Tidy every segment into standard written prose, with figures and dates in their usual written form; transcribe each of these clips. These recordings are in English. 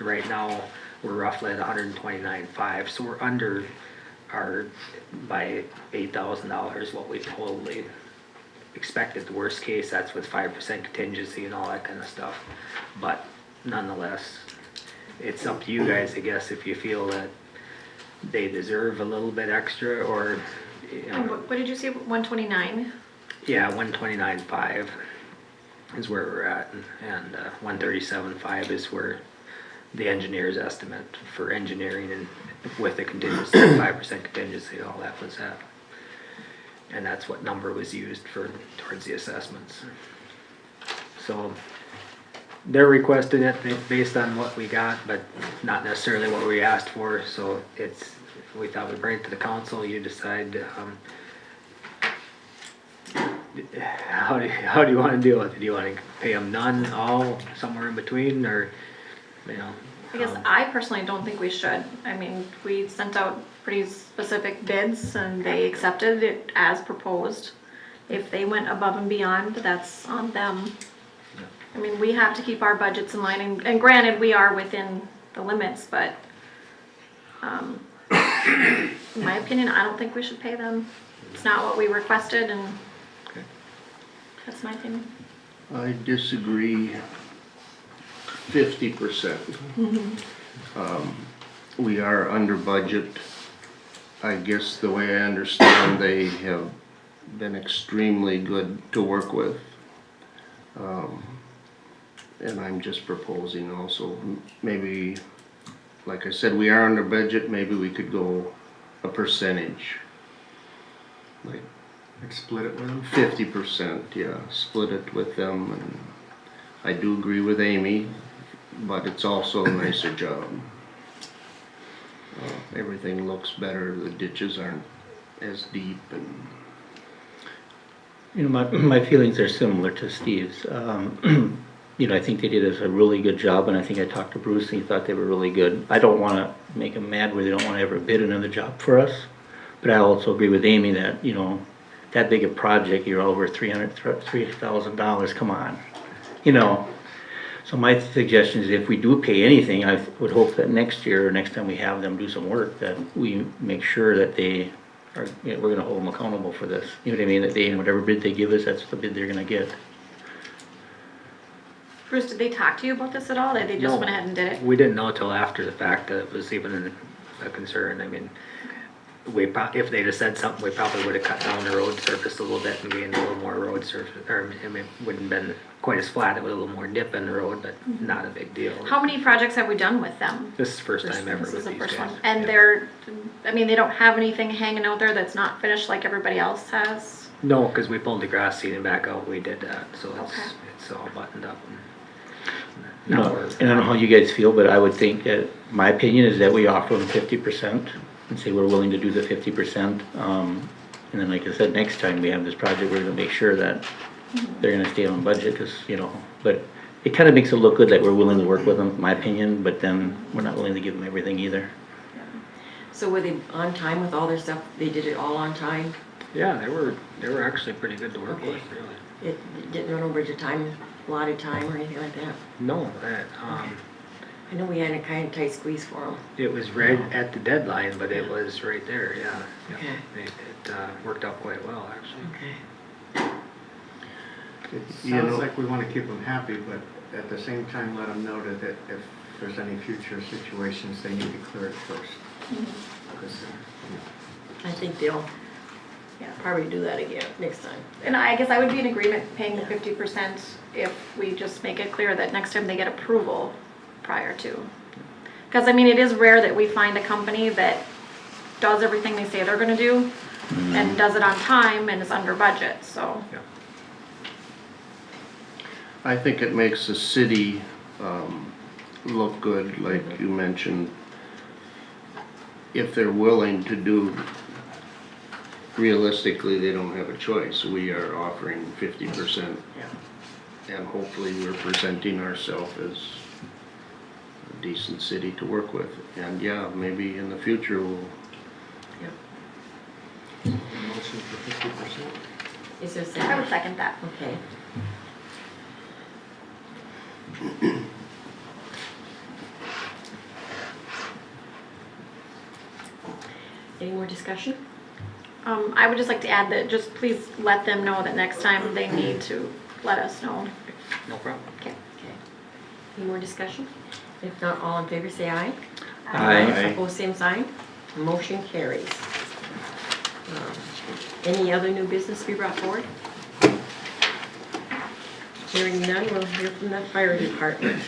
right now, we're roughly at 129.5, so we're under our, by $8,000, what we totally expected. The worst case, that's with 5% contingency and all that kind of stuff. But nonetheless, it's up to you guys, I guess, if you feel that they deserve a little bit extra, or, you And know, what did you say, 129? yeah, 129.5 is where we're at, and 137.5 is where the engineer's estimate for engineering and with the contingency, 5% contingency, all that was at. And that's what number was used for, towards the assessments. So they're requesting it based on what we got, but not necessarily what we asked for, so it's, we thought we'd bring it to the council, you decide, how do you wanna deal with it? Do you wanna pay them none, all, somewhere in between, or, you know? I guess I personally don't think we should. I mean, we sent out pretty specific bids and they accepted it as proposed. If they went above and beyond, that's on them. I mean, we have to keep our budgets in line, and granted, we are within the limits, but, in my opinion, I don't think we should pay them. It's not what we requested, and Okay. that's my opinion. I disagree 50%. We are under budget. I guess the way I understand, they have been extremely good to work with. And I'm just proposing also, maybe, like I said, we are under budget, maybe we could go a percentage. Like Like split it with them? 50%, yeah, split it with them, and I do agree with Amy, but it's also a nicer job. Everything looks better, the ditches aren't as deep, and You know, my feelings are similar to Steve's. You know, I think they did a really good job, and I think I talked to Bruce, and he thought they were really good. I don't wanna make them mad where they don't wanna ever bid another job for us, but I also agree with Amy that, you know, that big a project, you're over $3,000, come on. You know, so my suggestion is if we do pay anything, I would hope that next year, or next time we have them do some work, that we make sure that they are, you know, we're gonna hold them accountable for this. You know what I mean, that they, whatever bid they give us, that's the bid they're gonna get. Bruce, did they talk to you about this at all? They just No. went ahead and did it? We didn't know till after the fact that it was even a concern. I mean, if they'd have said something, we probably would have cut down the road surface a little bit and gained a little more road surface, or I mean, it wouldn't been quite as flat, it was a little more dip in the road, but not a big deal. How many projects have we done with them? This is the first time ever This with is the these first guys. one. And Yeah. they're, I mean, they don't have anything hanging out there that's not finished like everybody else has? No, cause we pulled the grass seeding back out, we did that, so Okay. it's all buttoned up. You Now know, we're, and I don't know how you guys feel, but I would think that, my opinion is that we offer them 50% and say we're willing to do the 50%. And then, like I said, next time we have this project, we're gonna make sure that they're gonna stay on budget, cause, you know, but it kinda makes it look good that we're willing to work with them, my opinion, but then we're not willing to give them everything either. So were they on time with all their stuff? They did it all on time? yeah, they were actually pretty good to work with, really. It didn't run over your time, allotted time or anything like that? No, I know we had a kind of tight squeeze for them. it was right at the deadline, but it was right there, yeah. Yeah. Okay. It worked out quite well, actually. Okay. It You know- sounds like we wanna keep them happy, but at the same time, let them know that if there's any future situations, they need to clear it first. 'Cause, I think they'll Yeah. probably do that again next time. And I guess I would be in agreement paying the 50% if we just make it clear that next time they get approval prior to. Because I mean, it is rare that we find a company that does everything they say they're gonna do and does it on time and is under budget, so. Yeah. I think it makes the city, look good, like you mentioned. If they're willing to do, realistically, they don't have a choice. We are offering 50%. And hopefully we're presenting ourselves as a decent city to work with. And yeah, maybe in the future we'll, motion for 50%. Is there a I would second? second that. Okay. Any more discussion? I would just like to add that, just please let them know that next time they need to let us know. No problem. Okay. Okay. Any more discussion? If not, all in favor say aye. Aye. Opposed, same sign. Motion carries. Any other new business to be brought forward? Hearing none, we'll hear from the fire department.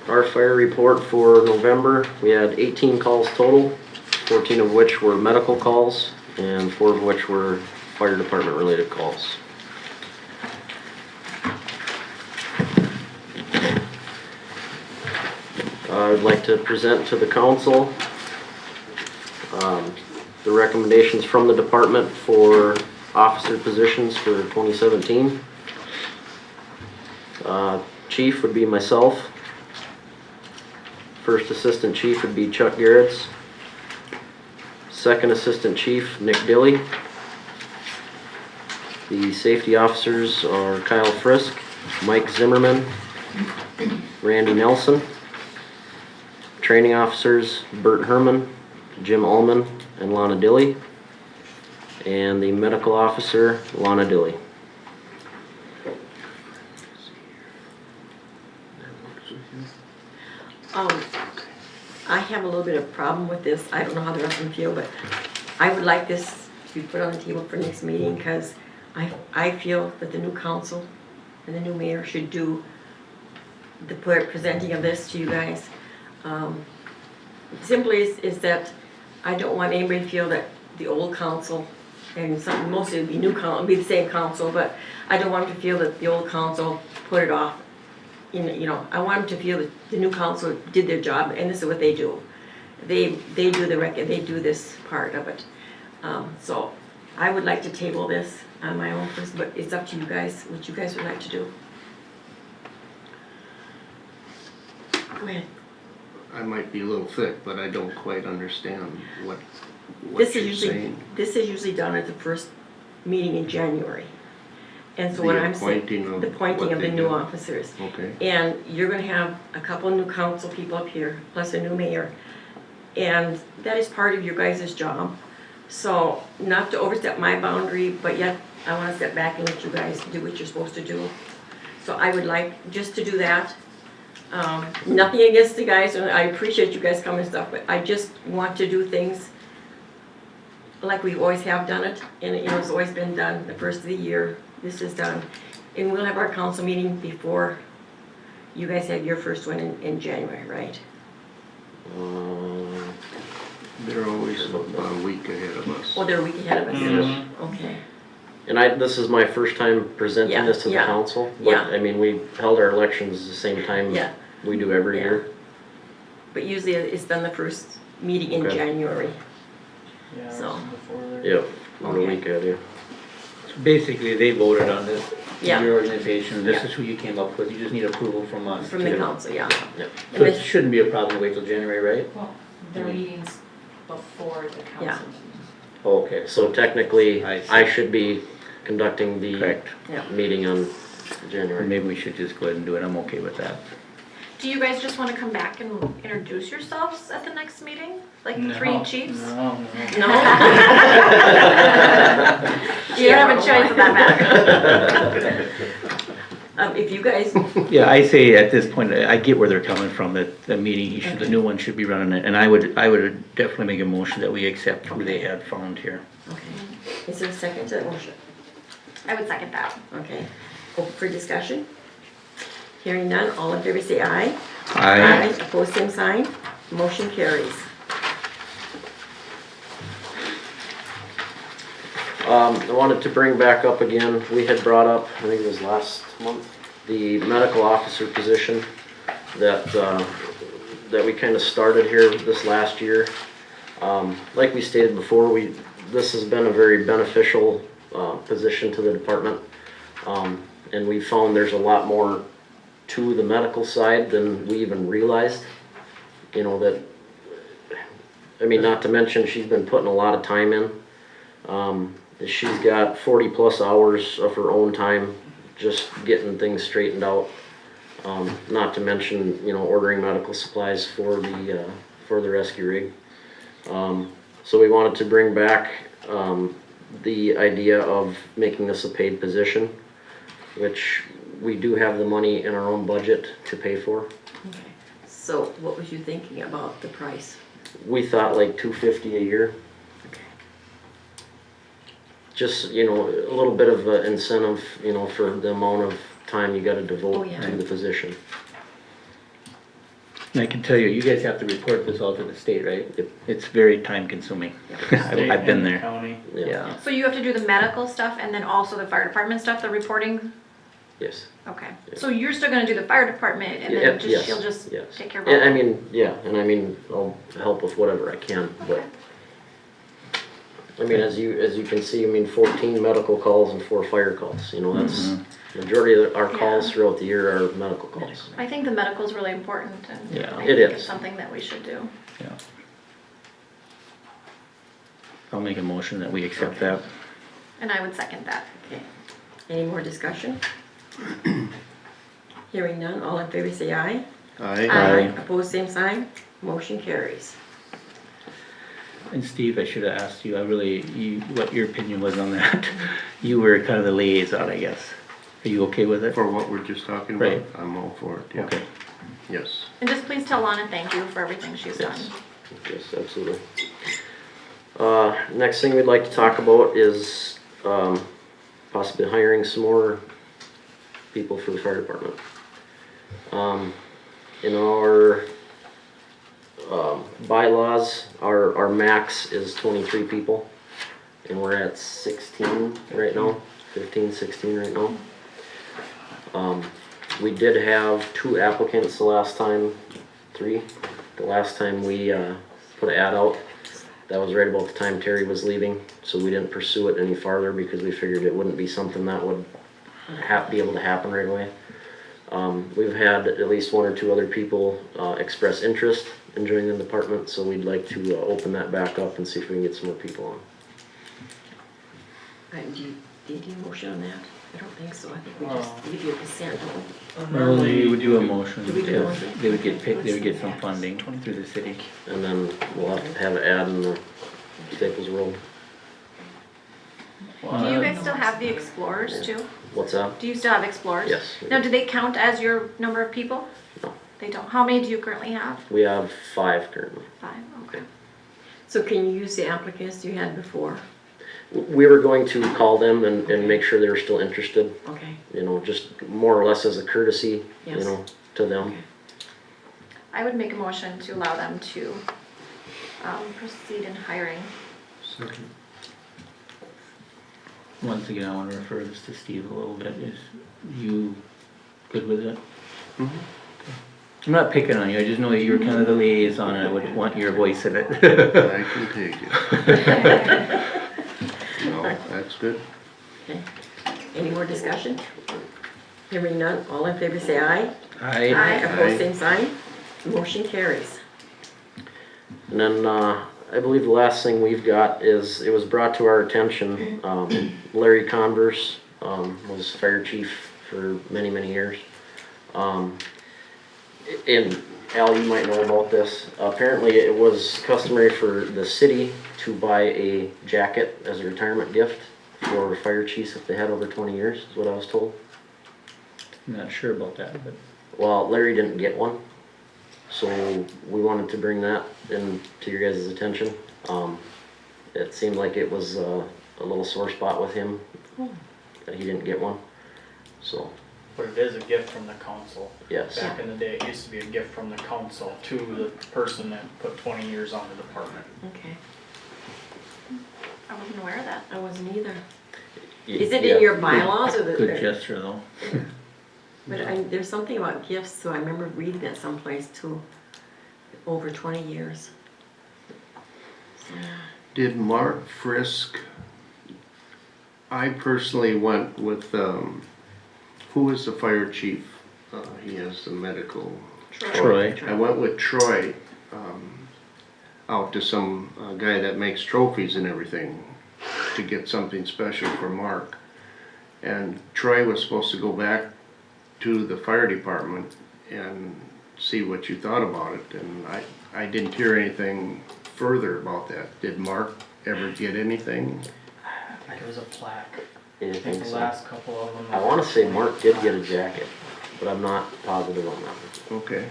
Our fire report for November, we had 18 calls total, 14 of which were medical calls, and 4 of which were fire department related calls. I would like to present to the council the recommendations from the department for officer positions for 2017. Chief would be myself. First assistant chief would be Chuck Garretts. Second assistant chief, Nick Dilly. The safety officers are Kyle Frisk, Mike Zimmerman, Randy Nelson. Training officers, Bert Herman, Jim Ullman, and Lana Dilly. And the medical officer, Lana Dilly. I have a little bit of problem with this. I don't know how the rest of them feel, but I would like this to be put on the table for next meeting because I feel that the new council and the new mayor should do the presenting of this to you guys. Simply is that I don't want anybody to feel that the old council and mostly it'd be new council, it'd be the same council, but I don't want them to feel that the old council put it off. You know, I want them to feel that the new council did their job, and this is what they do. They do they do this part of it. So I would like to table this on my own first, but it's up to you guys, what you guys would like to do. Go ahead. I might be a little thick, but I don't quite understand what This you're is saying. usually done at the first meeting in January. And so The what I'm saying, appointing of the appointing what of the they new do. officers. Okay, And you're gonna have a couple of new council people up here, plus a new mayor. And that is part of your guys' job. So not to overstep my boundary, but yet I wanna step back and let you guys do what you're supposed to do. So I would like just to do that. Nothing against the guys, and I appreciate you guys coming and stuff, but I just want to do things like we always have done it, and you know, it's always been done the first of the year. This is done, and we'll have our council meeting before you guys have your first one in January, right? they're always about a week ahead of us. Oh, they're a week ahead of us. Yes. Okay. And this is my first time presenting Yeah, this to the yeah, council. yeah. But, I mean, we held our elections the same time Yeah. we do every Yeah. year. But usually it's done the first meeting in Okay. January. So, Yep, about a Okay. week ahead, yeah. So basically, they voted on this, Yeah. your organization, this Yeah. is who you came up with, you just need approval from us. from the to- council, yeah. Yep. So And it this- shouldn't be a problem to wait till January, right? Well, their meetings before the Yeah. council meeting. Okay, so technically, I see. I should be conducting the Correct. Yeah. meeting on Or January. maybe we should just go ahead and do it, I'm okay with that. Do you guys just wanna come back and introduce yourselves at the next meeting? Like the three chiefs? No. No? You don't have a choice in that matter. If you guys, Yeah, I say at this point, I get where they're coming from, that the meeting, the new one should be running it, and I would definitely make a motion that we accept who they had found here. okay. Is there a second to that motion? I would second that. Okay. Open for discussion? Hearing none, all in favor say aye. Aye. Opposed, same sign. Motion carries. I wanted to bring back up again, we had brought up, I think it was last month, the medical officer position that, that we kind of started here this last year. Like we stated before, this has been a very beneficial, position to the department. And we found there's a lot more to the medical side than we even realized. You know, that, I mean, not to mention, she's been putting a lot of time in. She's got 40+ hours of her own time just getting things straightened out. Not to mention, you know, ordering medical supplies for for the rescue rig. So we wanted to bring back, the idea of making this a paid position, which we do have the money in our own budget to pay for. Okay. So what was you thinking about the price? We thought like $250 a year. Okay. Just, you know, a little bit of a incentive, you know, for the amount of time you gotta Oh, devote yeah. to the position. And I can tell you, you guys have to report this all to the state, right? Yep. It's very time consuming. I've been there. County. Yeah. So you have to do the medical stuff and then also the fire department stuff, the reporting? Yes. Okay, so you're still gonna do the fire department and then Yep, just, yes, you'll just yes. take care of all And I that? mean, yeah, and I mean, I'll help with whatever I can, but, Okay. I mean, as you can see, I mean, 14 medical calls and 4 fire calls, you know, that's, majority of our calls Yeah. throughout the year are medical calls. I think the medical is really important and Yeah. I It think it's is. something that we should do. Yeah. I'll make a motion that we accept that. And I would second that. Okay. Any more discussion? Hearing none, all in favor say aye. Aye. Opposed, same sign. Motion carries. And Steve, I should have asked you, what your opinion was on that. You were kind of the liaison, I guess. Are you okay with it? For what we're just talking about, Right. I'm all for it, yeah. Okay. Yes. And just please tell Lana thank you for everything she's done. Yes, yes, absolutely. Next thing we'd like to talk about is, possibly hiring some more people for the fire department. In our, bylaws, our max is 23 people, and we're at 16 right now, 15, 16 right now. We did have 2 applicants the last time, 3. The last time we, put an ad out, that was right about the time Terry was leaving, so we didn't pursue it any farther because we figured it wouldn't be something that would be able to happen right away. We've had at least 1 or 2 other people, express interest in joining the department, so we'd like to, open that back up and see if we can get some more people on. Did you do a motion on that? I don't think so. I think we just give you a consent. Well, they would do a motion. Do we do a motion? They would get paid, they would get some funding through the city. And then we'll have to have an ad in the Staples World. Do you guys still have the Explorers too? What's that? Do you still have Explorers? Yes, we Now, do. do they count as your number of people? No. They don't. How many do you currently have? We have 5 currently. 5, okay. So can you use the applicants you had before? We were going to call them and make sure they were still interested, Okay. you know, just more or less as a courtesy, you Yes. know, to them. Okay. I would make a motion to allow them to proceed in hiring. Second. Once again, I want to refer this to Steve a little bit. Is you good with it? I'm not picking on you. I just know that you're kind of the liaison and I would want your voice in it. I can take it. No, that's good. Okay. Any more discussion? Hearing none, all in favor say aye. Aye. Opposed, Aye. same sign. Motion carries. And then, I believe the last thing we've got is, it was brought to our attention, Larry Converse, was fire chief for many, many years. And Al, you might know about this, apparently it was customary for the city to buy a jacket as a retirement gift for fire chiefs if they had over 20 years, is what I was told. I'm not sure about that, but Well, Larry didn't get one, so we wanted to bring that into your guys' attention. It seemed like it was a little sore spot with him, that he didn't get one, so, But it is a gift from the council. yes. Back in the day, it used to be a gift from the council to the person that put 20 years on the department. Okay. I wasn't aware of that. I wasn't either. Y- Is it yeah. in your bylaws or the? good gesture though. But there's something about gifts, so I remember reading that someplace too, over 20 years. So, Did Mark Frisk, I personally went with, who is the fire chief? He has the medical. Troy. I went with Troy, out to some guy that makes trophies and everything to get something special for Mark. And Troy was supposed to go back to the fire department and see what you thought about it, and I didn't hear anything further about that. Did Mark ever get anything? It was a plaque. I I think think the so. last couple of them. I wanna say Mark did get a jacket, but I'm not positive on that. Okay.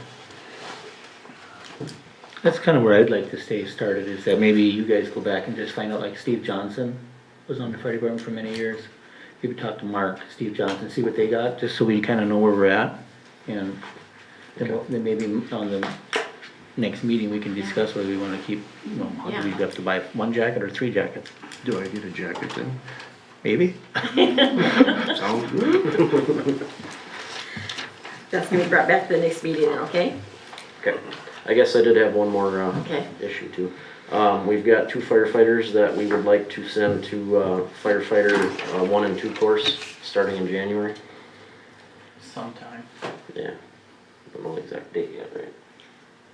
That's kind of where I'd like to stay started, is that maybe you guys go back and just find out, like Steve Johnson was on the fire department for many years. Maybe talk to Mark, Steve Johnson, see what they got, just so we kind of know where we're at. And then maybe on the next meeting, we can discuss whether we want to keep, you know, how do we have to buy 1 jacket or 3 jackets? Do I get a jacket then? Maybe? Sounds good. That's gonna be brought back to the next meeting then, okay? Okay, I guess I did have one more, Okay. issue too. We've got 2 firefighters that we would like to send to, firefighter, 1 and 2 course, starting in January. Sometime. Yeah, don't know the exact date yet, right?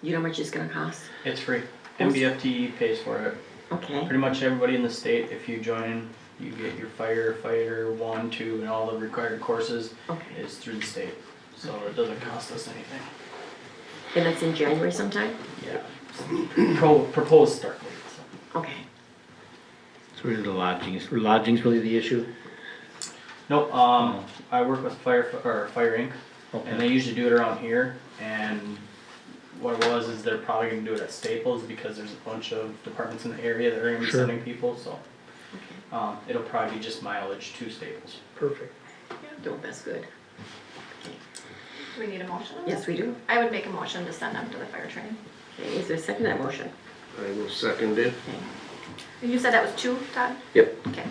You know how much it's gonna cost? It's free. MBFTE pays for it. Okay, Pretty much everybody in the state, if you join, you get your firefighter 1, 2, and all the required courses okay. is through the state. So it doesn't cost us anything. And that's in January sometime? Yeah. Proposed start date, so. Okay. So where's the lodgings? Were lodgings really the issue? Nope, I work with Fire Inc. And they usually do it around here, and what it was is they're probably gonna do it at Staples because there's a bunch of departments in the area that are gonna be Sure. sending people, so. It'll probably be just mileage to Staples. Perfect. No, that's good. Do we need a motion? Yes, we do. I would make a motion to send them to the fire training. Okay, is there a second to that motion? I will second it. Okay. You said that was 2, Todd? Yep. Okay.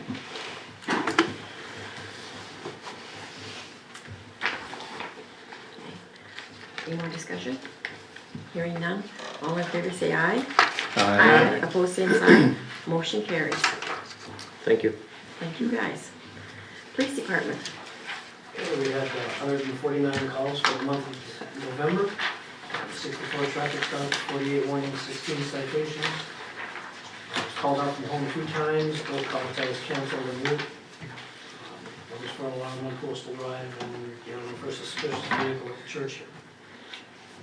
Any more discussion? Hearing none, all in favor say aye. Aye. Opposed, same sign. Motion carries. Thank you. Thank you, guys. Police Department. We had 149 calls for the month of November, 64 traffic stops, 48 warnings, 16 citations. I was called out from home 2 times, both calls I was canceled and moved. I was for around 1 postal drive and dealing with a suspicious vehicle at the church here.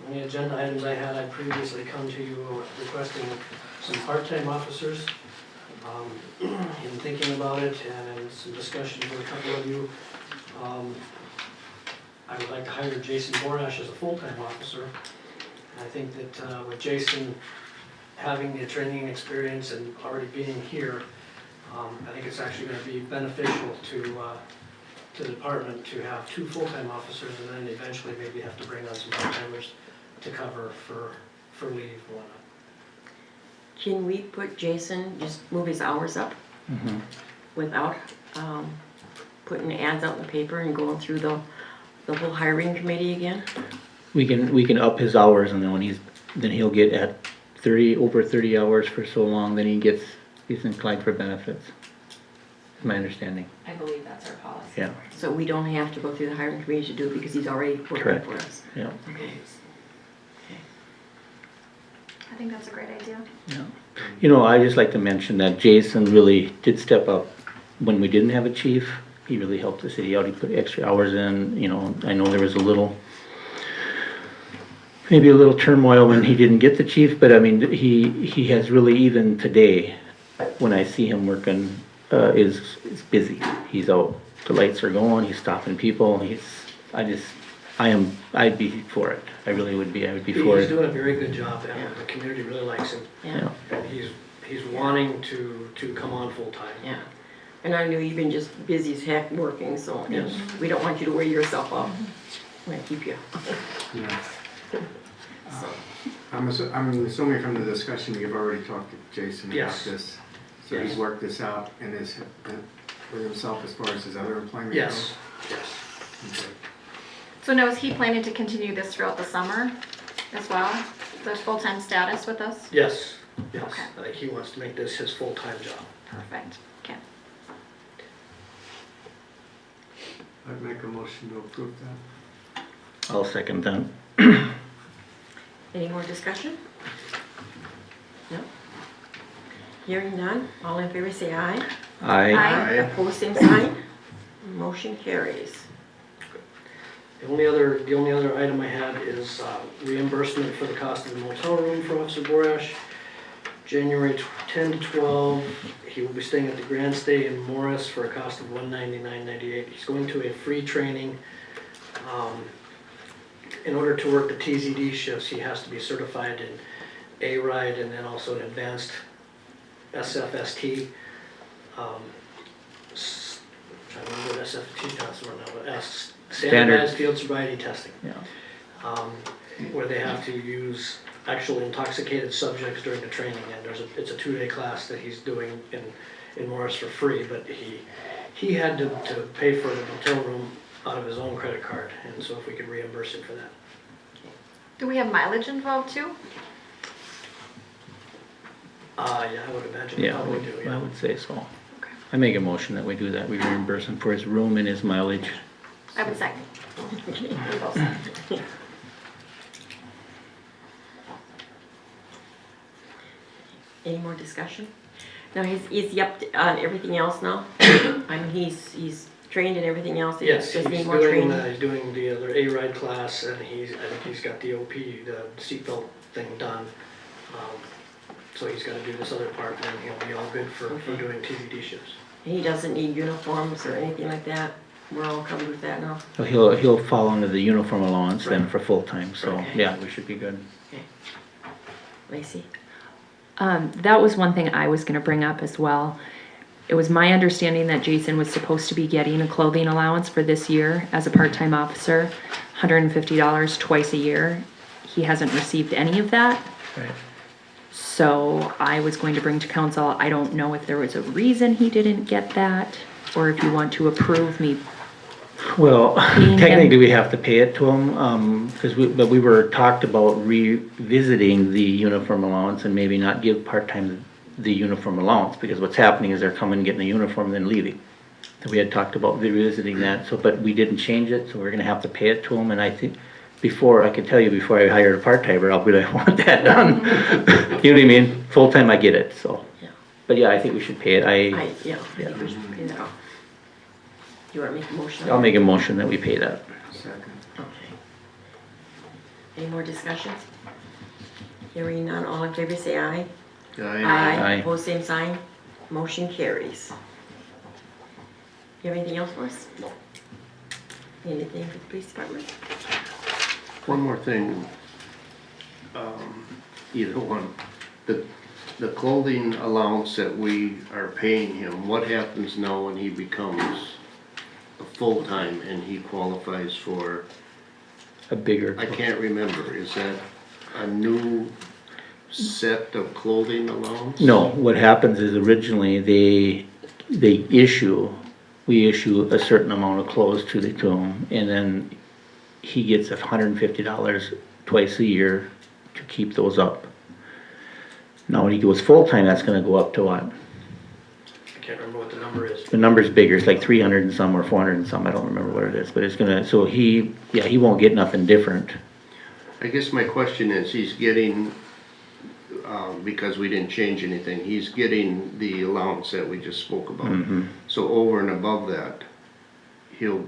On the agenda items I had, I previously come to you requesting some part-time officers. In thinking about it and in some discussions with a couple of you, I would like to hire Jason Borash as a full-time officer. I think that with Jason having the training experience and already being here, I think it's actually going to be beneficial to the department to have 2 full-time officers and then eventually maybe have to bring on some part-timers to cover for leave and whatnot. Can we put Jason, just move his hours up Mm-hmm. without putting ads out in the paper and going through the whole hiring committee again? We can up his hours, and then he'll get at over 30 hours for so long, then he's inclined for benefits. Is my understanding. I believe that's our policy. Yeah, So we don't have to go through the hiring committee to do it because he's already working Correct. for us? yeah, Okay. I think that's a great idea. yeah. You know, I just like to mention that Jason really did step up when we didn't have a chief. He really helped the city out. He put extra hours in, you know. I know there was maybe a little turmoil when he didn't get the chief, but I mean, he has really, even today, when I see him working, is busy. He's out, the lights are going, he's stopping people, I'd be for it. I really would be, I would be for He's it. doing a very good job and the community really likes him. Yeah, And he's wanting to come on full-time. yeah. And I know you've been just busy as heck working, so Yes. we don't want you to wear yourself out. We're gonna keep you. Yeah. I'm assuming from the discussion, you've already talked to Jason about Yes. this. So he's Yes. worked this out in with himself as far as his other employment Yes, yes. goes? Okay. So now is he planning to continue this throughout the summer as well? There's full-time status with us? Yes, yes. Okay. I think he wants to make this his full-time job. Perfect, okay. I'd make a motion to approve that. I'll second that. Any more discussion? No? Hearing none, all in favor say aye. Aye. Aye. Opposed, same sign. Motion carries. The only other item I had is reimbursement for the cost of the motel room for Officer Borash. January 10 to 12, he will be staying at the Grand Stay in Morris for a cost of $199.98. He's going to a free training. In order to work the TZD shifts, he has to be certified in A-RIDE and then also an advanced SFST. Trying to remember what SFT stands for now, but standardized field sobriety testing. Yeah. Where they have to use actual intoxicated subjects during the training, and it's a 2-day class that he's doing in Morris for free, but he had to pay for the hotel room out of his own credit card, and so if we could reimburse him for that. Do we have mileage involved too? Yeah, I would imagine we Yeah, probably do, I yeah. would say so. Okay. I make a motion that we do that. We reimburse him for his room and his mileage. I would second. We both second. Any more discussion? Now, is he up on everything else now? I mean, he's trained in everything else, he Yes, just he's need more training? doing the other A-RIDE class, and I think he's got the OP, the seatbelt thing done. So he's gotta do this other part, and then he'll be all good for doing TVD shifts. And he doesn't need uniforms or anything like that? We're all covered with that now? So he'll fall under the uniform allowance then Right. for full-time, so Okay. yeah, we should be good. Lacey? That was one thing I was gonna bring up as well. It was my understanding that Jason was supposed to be getting a clothing allowance for this year as a part-time officer, $150 twice a year. He hasn't received any of that. Right. So I was going to bring to council, I don't know if there was a reason he didn't get that, or if you want to approve me. Well, Being technically in- we have to pay it to him, but we were talked about revisiting the uniform allowance and maybe not give part-time the uniform allowance, because what's happening is they're coming, getting the uniform, and then leaving. So we had talked about revisiting that, so, but we didn't change it, so we're gonna have to pay it to him, and I think, I can tell you, before I hired a part-timer, I'll be like, I want that done. You know what I mean? Full-time, I get it, so. Yeah. But yeah, I think we should pay it. I think we should pay that off. You wanna make a motion? I'll make a motion that we pay that. Second. Okay. Any more discussions? Hearing none, all in favor say aye. Aye. Opposed, same sign. Motion carries. You have anything else for us? No. Anything for the police department? One more thing, either one, the clothing allowance that we are paying him, what happens now when he becomes a full-time and he qualifies for, A bigger. I can't remember, is that a new set of clothing allowance? No, what happens is originally we issue a certain amount of clothes to him, and then he gets $150 twice a year to keep those up. Now, when he goes full-time, that's gonna go up to what? I can't remember what the number is. The number's bigger, it's like 300 and some or 400 and some, I don't remember what it is, but it's gonna, so he won't get nothing different. I guess my question is, he's getting, because we didn't change anything, he's getting the allowance that we just spoke about. Mhm. So over and above that, he'll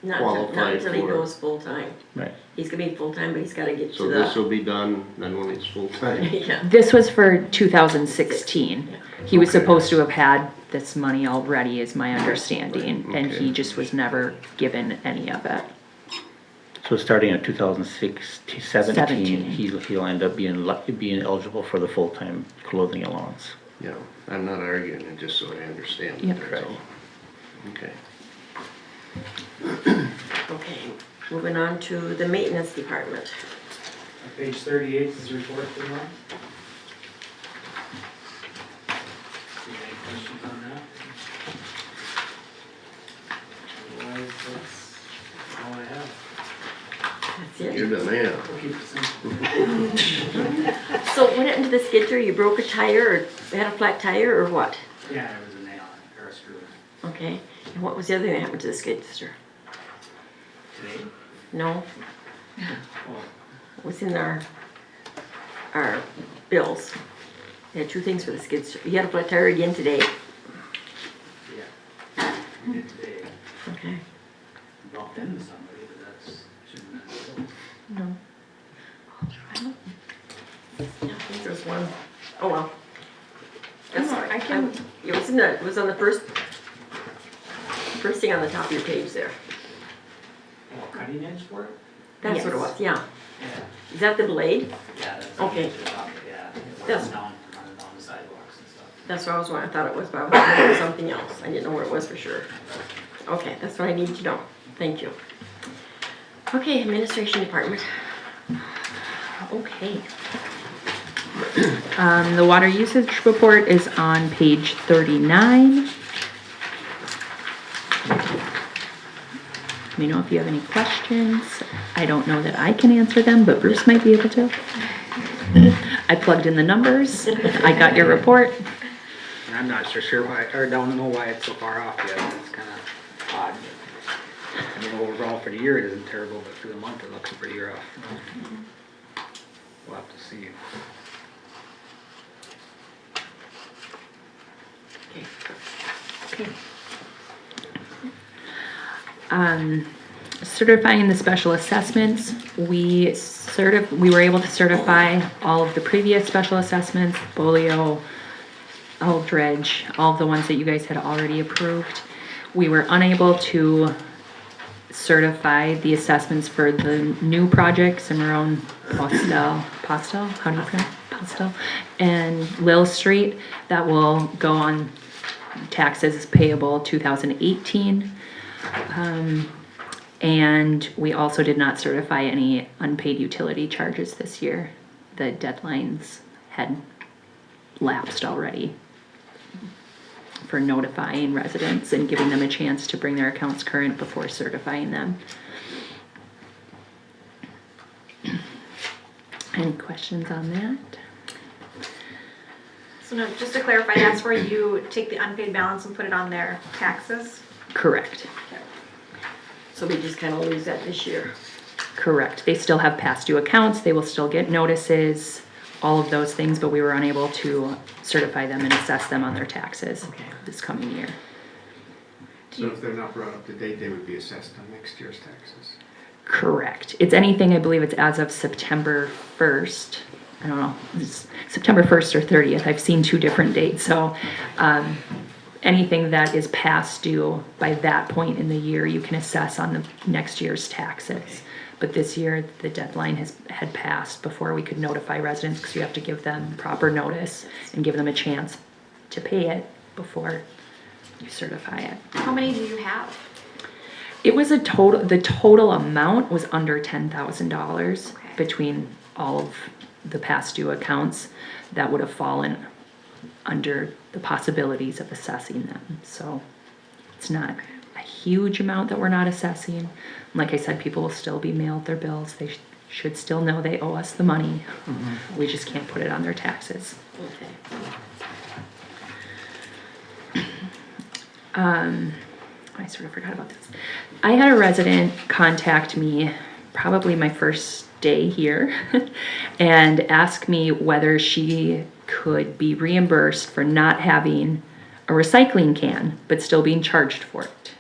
Not Qualified until he for- goes full-time. Right. He's gonna be full-time, but he's gotta get So to this the. will be done then when it's full-time? Yeah. This was for 2016. He was Okay. supposed to have had this money already, is my understanding, and Okay. he just was never given any of it. So starting at 2017, 17. he'll end up being eligible for the full-time clothing allowance. Yeah, I'm not arguing it, just so I understand. Yep. That's all. Okay. Okay, moving on to the maintenance department. Page 38 is the report for the month. Any questions on that? Otherwise, that's all I have. That's it. You're the man. We'll keep it simple. So what happened to the skidster? You broke a tire or had a flat tire or what? Yeah, there was a nail on it, or a screw. Okay, and what was the other thing that happened to the skidster? Today? No, Oh, it was in our bills. We had two things for the skidster. You had a flat tire again today? yeah. We did today. Okay. Bumped into somebody, but this one. Oh, well. That's all right. I can- It was on the first thing on the top of your page there. Cutting edge for it? That's what it Yes. was, yeah. Yeah. Is that the blade? Yeah, that's. Okay. Yeah. Yes. Running down the sidewalks and stuff. That's what I was wondering, I thought it was, but I was thinking it was something else. I didn't know where it was for sure. Okay, that's what I needed to know. Thank you. Okay, administration department. Okay. The water usage report is on page 39. Let me know if you have any questions. I don't know that I can answer them, but Bruce might be able to. I plugged in the numbers. I got your report. And I'm not so sure why, or don't know why it's so far off yet. It's kind of odd. I mean, overall for the year it isn't terrible, but for the month it looks pretty rough. We'll have to see. Okay. Certifying the special assessments, we were able to certify all of the previous special assessments, Bolio, Eldridge, all of the ones that you guys had already approved. We were unable to certify the assessments for the new projects, Cimarron, Postel, how do you pronounce Postel? And Lil Street, that will go on taxes payable 2018. And we also did not certify any unpaid utility charges this year. The deadlines had lapsed already for notifying residents and giving them a chance to bring their accounts current before certifying them. Any questions on that? So no, just to clarify, that's where you take the unpaid balance and put it on their taxes? Correct. So we just kind of lose that this year. Correct. They still have past due accounts. They will still get notices, all of those things, but we were unable to certify them and assess them on their taxes this coming year. So if they're not brought up to date, they would be assessed on next year's taxes. Correct. It's anything, I believe it's as of September 1st. I don't know, it's September 1st or 30th. I've seen two different dates. So anything that is past due by that point in the year, you can assess on the next year's taxes. But this year, the deadline had passed before we could notify residents because you have to give them proper notice and give them a chance to pay it before you certify it. How many do you have? It was the total amount was under $10,000 Okay. between all of the past due accounts that would have fallen under the possibilities of assessing them. So it's not a huge amount that we're not assessing. Like I said, people will still be mailed their bills. They should still know they owe us the money. We just can't put it on their taxes. Okay. I sort of forgot about this. I had a resident contact me probably my first day here and ask me whether she could be reimbursed for not having a recycling can but still being charged for it.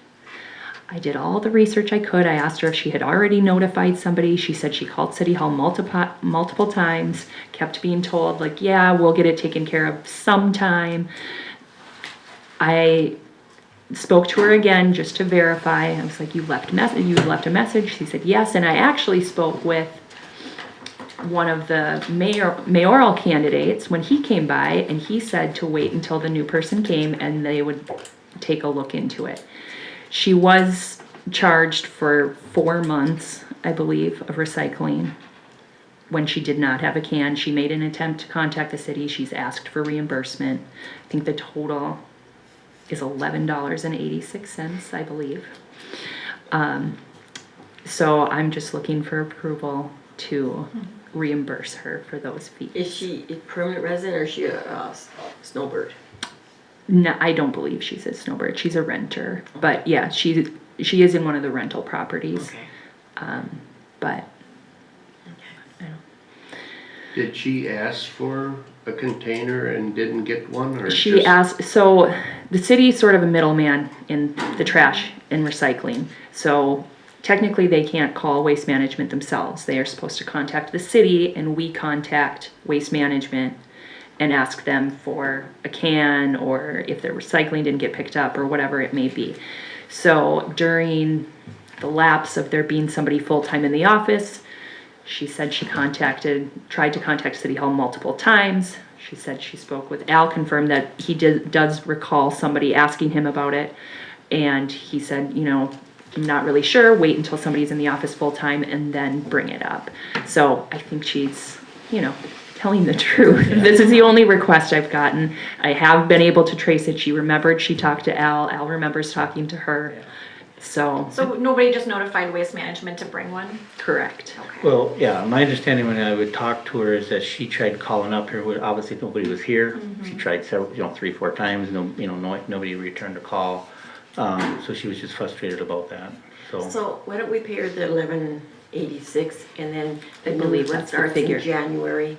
I did all the research I could. I asked her if she had already notified somebody. She said she called City Hall multiple times, kept being told like, yeah, we'll get it taken care of sometime. I spoke to her again just to verify. I was like, you left a message? She said yes, and I actually spoke with one of the mayoral candidates when he came by, and he said to wait until the new person came and they would take a look into it. She was charged for 4 months, I believe, of recycling when she did not have a can. She made an attempt to contact the city. She's asked for reimbursement. I think the total is $11.86, I believe. So I'm just looking for approval to reimburse her for those fees. Is she a permanent resident or is she a snowbird? No, I don't believe she's a snowbird. She's a renter. But yeah, she is in one of the rental properties. Okay. But Did she ask for a container and didn't get one, or she just- asked, so the city is sort of a middleman in the trash and recycling. So technically they can't call Waste Management themselves. They are supposed to contact the city and we contact Waste Management and ask them for a can, or if their recycling didn't get picked up or whatever it may be. So during the lapse of there being somebody full-time in the office, she said she tried to contact City Hall multiple times. She said she spoke with Al, confirmed that he does recall somebody asking him about it. And he said, you know, I'm not really sure, wait until somebody's in the office full-time and then bring it up. So I think she's, you know, telling the truth. This is the only request I've gotten. I have been able to trace it. She remembered she talked to Al. Al remembers talking to her. So, So nobody just notified Waste Management to bring one? correct. Okay. Well, yeah, my understanding when I would talk to her is that she tried calling up here, obviously nobody was here. She tried several, 3-4 times, nobody returned a call. So she was just frustrated about that, So why don't we pay her the $11.86 and then I the believe new one that's the starts figure. in January?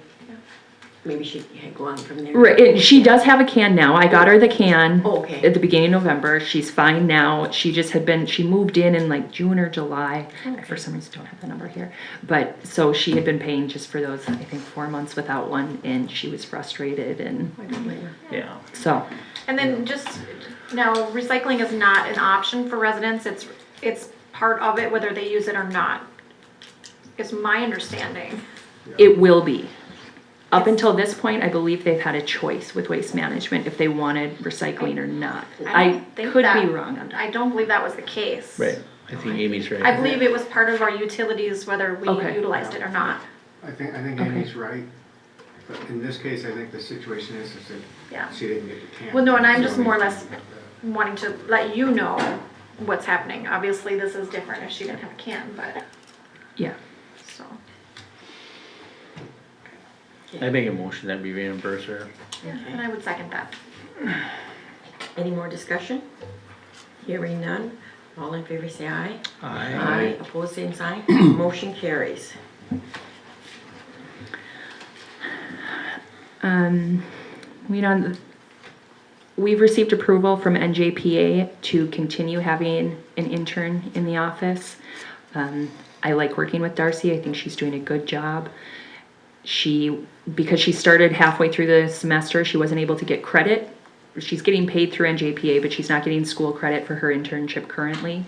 Maybe she can go on from there. Right, and she does have a can now. I got her the can Oh, okay. at the beginning of November. She's fine now. She just she moved in like June or July. I for some reason don't have the number here. But so she had been paying just for those, I think, 4 months without one, and she was frustrated, and I don't blame her. yeah. And then just, now, recycling is not an option for residents, it's part of it whether they use it or not, is my understanding. it will be. Up until this point, I believe they've had a choice with Waste Management if they wanted recycling or not. I don't think could that- be wrong on that. I don't believe that was the case. Right, I think Amy's right. I believe it was part of our utilities, whether we Okay. utilized it or not. I think Okay. Amy's right, but in this case, I think the situation is Yeah. that she didn't get the can. Well, no, and I'm just So more or less wanting to let you know what's happening. Obviously, this is different if she didn't have a can, but, Yeah. so. I make a motion that we reimburse her. And I would second that. Any more discussion? Hearing none. All in favor say aye. Aye. Opposed, same sign. Motion carries. We've received approval from NJPA to continue having an intern in the office. I like working with Darcy. I think she's doing a good job. Because she started halfway through the semester, she wasn't able to get credit. She's getting paid through NJPA, but she's not getting school credit for her internship currently.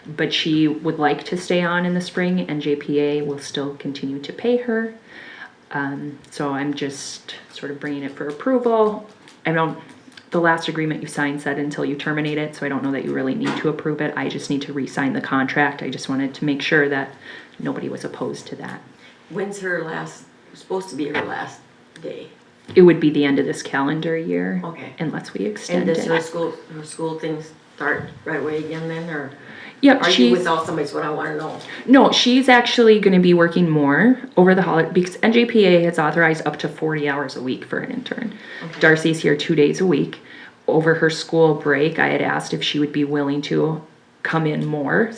But she would like to stay on in the spring. NJPA will still continue to pay her. So I'm just sort of bringing it for approval. The last agreement you signed said until you terminate it, so I don't know that you really need to approve it. I just need to re-sign the contract. I just wanted to make sure that nobody was opposed to that. When's supposed to be her last day? It would be the end of this calendar year. Okay. Unless we And extend does her it. school things start right away again then, or Yep, are you she's, without somebody's what I wanna know? no, she's actually gonna be working more over the holiday, because NJPA has authorized up to 40 hours a week for an intern. Okay. Darcy's here 2 days a week. Over her school break, I had asked if she would be willing to come in more,